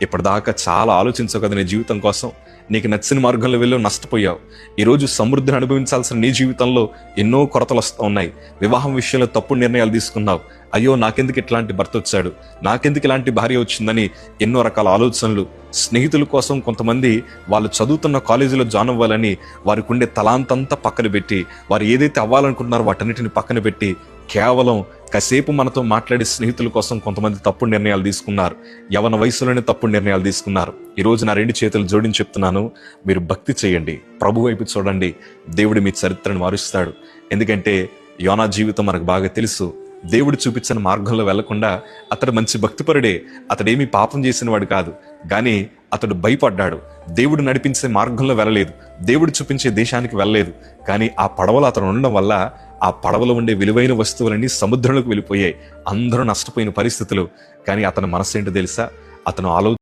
ఇప్పటిదాకా చాలా ఆలోచించవు కదా నీ జీవితం కోసం. నీకు నచ్చిన మార్గంలో వెళ్ళి నష్టపోయావు. ఈరోజు సమృద్ధిని అనుభవించాల్సిన నీ జీవితంలో ఎన్నో కొరతలు వస్తూ ఉన్నాయి. వివాహం విషయంలో తప్పుడు నిర్ణయాలు తీసుకున్నావు. అయ్యో నాకెందుకు ఇట్లాంటి భర్త వచ్చాడు, నాకెందుకు ఇలాంటి భార్య వచ్చిందని ఎన్నో రకాల ఆలోచనలు. స్నేహితుల కోసం కొంతమంది వాళ్ళు చదువుతున్న కాలేజీలో జాయిన్ అవ్వాలని వారికి ఉండే తలాంతంతా పక్కన పెట్టి, వారు ఏదైతే అవ్వాలనుకుంటున్నారో వాటన్నిటిని పక్కన పెట్టి కేవలం కాసేపు మనతో మాట్లాడే స్నేహితుల కోసం కొంతమంది తప్పుడు నిర్ణయాలు తీసుకున్నారు. యవన వయసులోనే తప్పుడు నిర్ణయాలు తీసుకున్నారు. ఈరోజు నా 2 చేతులు జోడించి చెప్తున్నాను, మీరు భక్తి చేయండి, ప్రభు వైపు చూడండి, దేవుడు మీ చరిత్రను మారుస్తాడు. ఎందుకంటే యోనా జీవితం మనకు బాగా తెలుసు. దేవుడు చూపించిన మార్గంలో వెళ్లకుండా అతడు మంచి భక్తిపరుడే, అతడేమీ పాపం చేసిన వాడు కాదు, కానీ అతడు భయపడ్డాడు. దేవుడు నడిపించే మార్గంలో వెళ్ళలేదు, దేవుడు చూపించే దేశానికి వెళ్ళలేదు. కానీ ఆ పడవలో అతను ఉండడం వల్ల ఆ పడవలో ఉండే విలువైన వస్తువులన్నీ సముద్రంలోకి వెళ్ళిపోయాయి. అందరూ నష్టపోయిన పరిస్థితులు. కానీ అతని మనసు ఏంటో తెలుసా? అతను